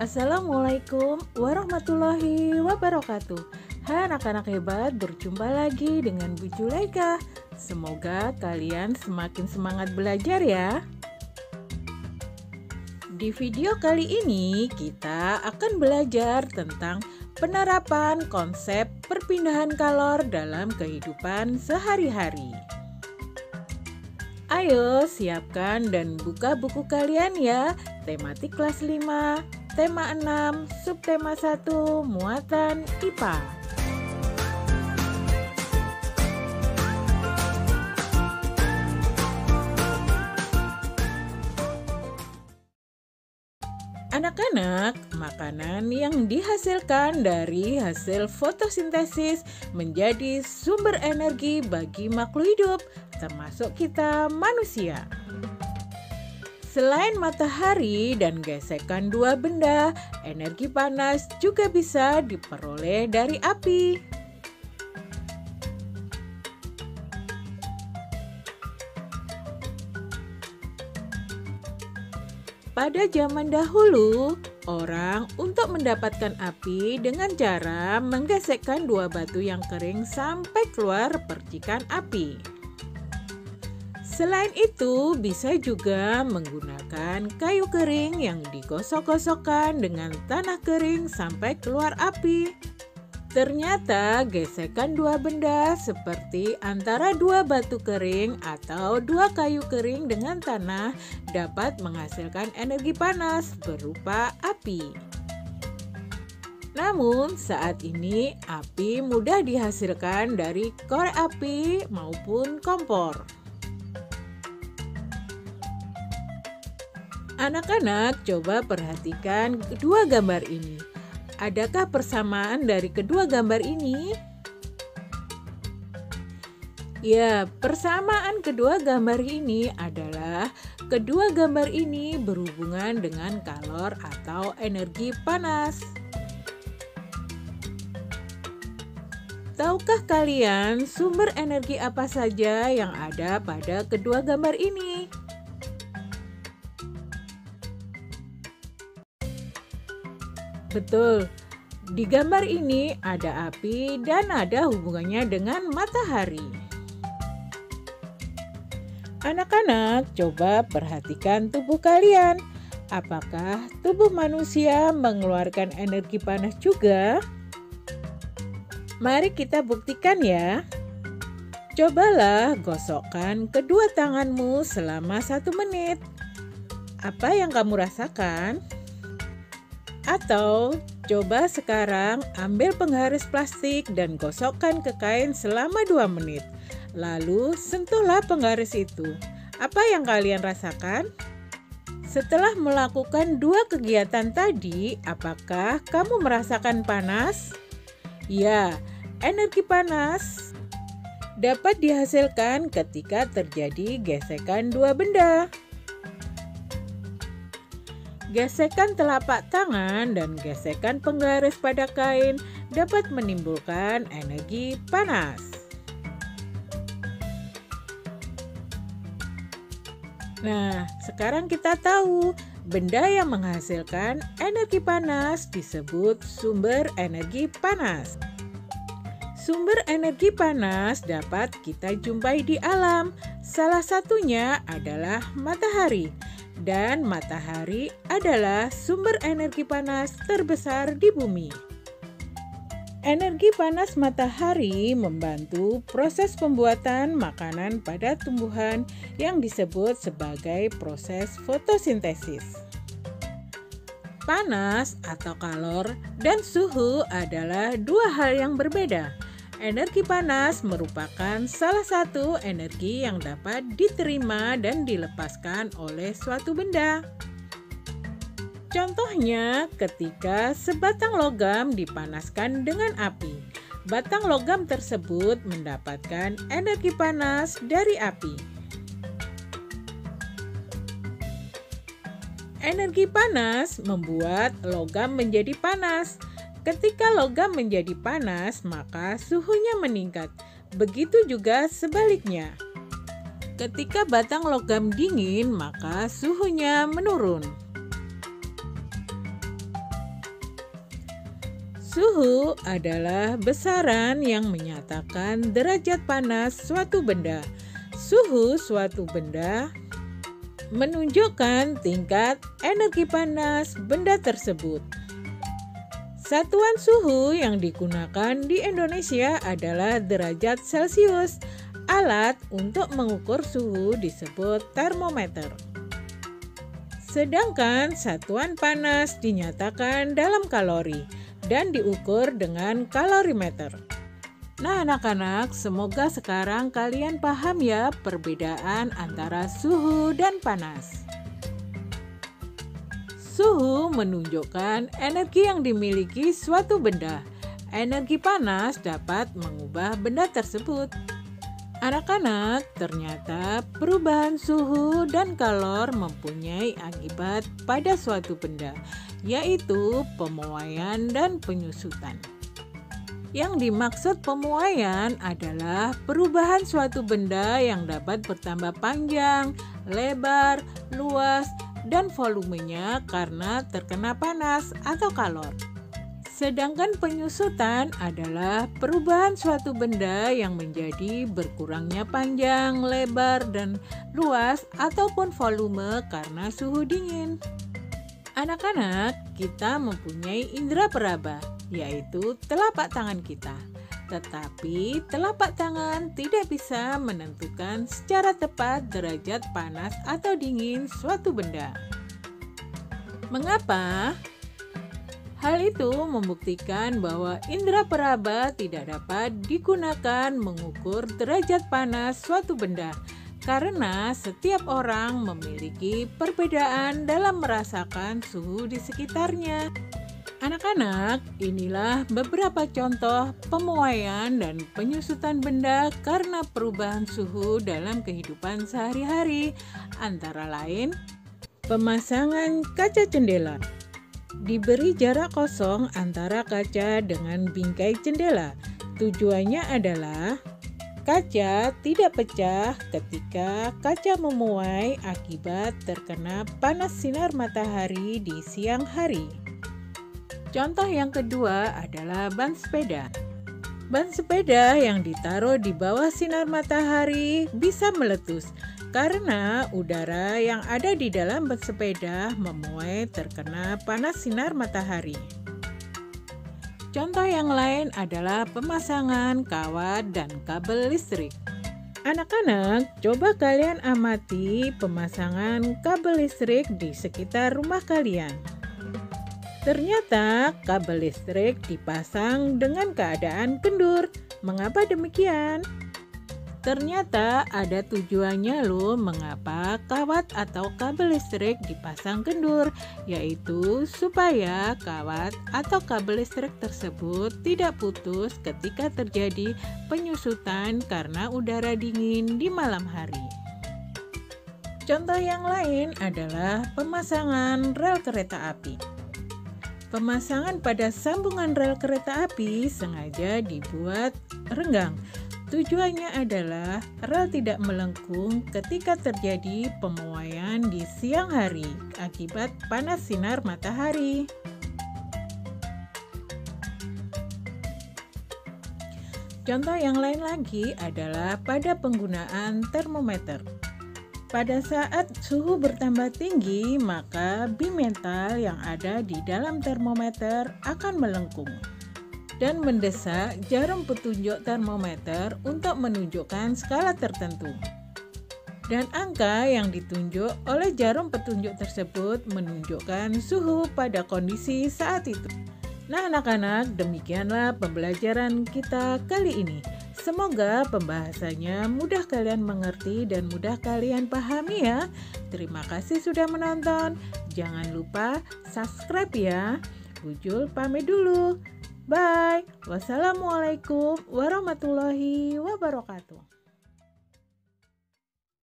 Assalamualaikum warahmatullahi wabarakatuh. Hai anak-anak hebat, berjumpa lagi dengan Bu Julaika. Semoga kalian semakin semangat belajar ya. Di video kali ini kita akan belajar tentang penerapan konsep perpindahan kalor dalam kehidupan sehari-hari. Ayo siapkan dan buka buku kalian ya. Tematik kelas 5, tema 6, subtema 1, muatan IPA. Anak-anak, makanan yang dihasilkan dari hasil fotosintesis menjadi sumber energi bagi makhluk hidup, termasuk kita manusia. Selain matahari dan gesekan dua benda, energi panas juga bisa diperoleh dari api. Pada zaman dahulu, orang untuk mendapatkan api dengan cara menggesekkan dua batu yang kering sampai keluar percikan api. Selain itu, bisa juga menggunakan kayu kering yang digosok-gosokkan dengan tanah kering sampai keluar api. Ternyata gesekan dua benda seperti antara dua batu kering atau dua kayu kering dengan tanah dapat menghasilkan energi panas berupa api. Namun saat ini api mudah dihasilkan dari korek api maupun kompor. Anak-anak, coba perhatikan kedua gambar ini. Adakah persamaan dari kedua gambar ini? Ya, persamaan kedua gambar ini adalah kedua gambar ini berhubungan dengan kalor atau energi panas. Tahukah kalian sumber energi apa saja yang ada pada kedua gambar ini? Betul, di gambar ini ada api dan ada hubungannya dengan matahari. Anak-anak, coba perhatikan tubuh kalian. Apakah tubuh manusia mengeluarkan energi panas juga? Mari kita buktikan ya. Cobalah gosokkan kedua tanganmu selama 1 menit. Apa yang kamu rasakan? Atau coba sekarang ambil penggaris plastik dan gosokkan ke kain selama 2 menit. Lalu sentuhlah penggaris itu. Apa yang kalian rasakan? Setelah melakukan 2 kegiatan tadi, apakah kamu merasakan panas? Ya, energi panas dapat dihasilkan ketika terjadi gesekan dua benda. Gesekan telapak tangan dan gesekan penggaris pada kain dapat menimbulkan energi panas. Nah, sekarang kita tahu benda yang menghasilkan energi panas disebut sumber energi panas. Sumber energi panas dapat kita jumpai di alam. Salah satunya adalah matahari. Dan matahari adalah sumber energi panas terbesar di bumi. Energi panas matahari membantu proses pembuatan makanan pada tumbuhan yang disebut sebagai proses fotosintesis. Panas atau kalor dan suhu adalah dua hal yang berbeda. Energi panas merupakan salah satu energi yang dapat diterima dan dilepaskan oleh suatu benda. Contohnya, ketika sebatang logam dipanaskan dengan api, batang logam tersebut mendapatkan energi panas dari api. Energi panas membuat logam menjadi panas. Ketika logam menjadi panas, maka suhunya meningkat. Begitu juga sebaliknya. Ketika batang logam dingin, maka suhunya menurun. Suhu adalah besaran yang menyatakan derajat panas suatu benda. Suhu suatu benda menunjukkan tingkat energi panas benda tersebut. Satuan suhu yang digunakan di Indonesia adalah derajat Celcius. Alat untuk mengukur suhu disebut termometer. Sedangkan satuan panas dinyatakan dalam kalori dan diukur dengan kalorimeter. Nah anak-anak, semoga sekarang kalian paham ya perbedaan antara suhu dan panas. Suhu menunjukkan energi yang dimiliki suatu benda. Energi panas dapat mengubah benda tersebut. Anak-anak, ternyata perubahan suhu dan kalor mempunyai akibat pada suatu benda, yaitu pemuaian dan penyusutan. Yang dimaksud pemuaian adalah perubahan suatu benda yang dapat bertambah panjang, lebar, luas, dan volumenya karena terkena panas atau kalor. Sedangkan penyusutan adalah perubahan suatu benda yang menjadi berkurangnya panjang, lebar, dan luas ataupun volume karena suhu dingin. Anak-anak, kita mempunyai indera peraba, yaitu telapak tangan kita. Tetapi telapak tangan tidak bisa menentukan secara tepat derajat panas atau dingin suatu benda. Mengapa? Hal itu membuktikan bahwa indera peraba tidak dapat digunakan mengukur derajat panas suatu benda karena setiap orang memiliki perbedaan dalam merasakan suhu di sekitarnya. Anak-anak, inilah beberapa contoh pemuaian dan penyusutan benda karena perubahan suhu dalam kehidupan sehari-hari, antara lain pemasangan kaca jendela. Diberi jarak kosong antara kaca dengan bingkai jendela. Tujuannya adalah kaca tidak pecah ketika kaca memuai akibat terkena panas sinar matahari di siang hari. Contoh yang kedua adalah ban sepeda. Ban sepeda yang ditaruh di bawah sinar matahari bisa meletus karena udara yang ada di dalam ban sepeda memuai terkena panas sinar matahari. Contoh yang lain adalah pemasangan kawat dan kabel listrik. Anak-anak, coba kalian amati pemasangan kabel listrik di sekitar rumah kalian. Ternyata kabel listrik dipasang dengan keadaan kendur. Mengapa demikian? Ternyata ada tujuannya loh mengapa kawat atau kabel listrik dipasang kendur, yaitu supaya kawat atau kabel listrik tersebut tidak putus ketika terjadi penyusutan karena udara dingin di malam hari. Contoh yang lain adalah pemasangan rel kereta api. Pemasangan pada sambungan rel kereta api sengaja dibuat renggang. Tujuannya adalah rel tidak melengkung ketika terjadi pemuaian di siang hari akibat panas sinar matahari. Contoh yang lain lagi adalah pada penggunaan termometer. Pada saat suhu bertambah tinggi, maka bimetal yang ada di dalam termometer akan melengkung dan mendesak jarum petunjuk termometer untuk menunjukkan skala tertentu. Dan angka yang ditunjuk oleh jarum petunjuk tersebut menunjukkan suhu pada kondisi saat itu. Nah anak-anak, demikianlah pembelajaran kita kali ini. Semoga pembahasannya mudah kalian mengerti dan mudah kalian pahami ya. Terima kasih sudah menonton. Jangan lupa subscribe ya. Bujul pamit dulu. Bye. Wassalamualaikum warahmatullahi wabarakatuh.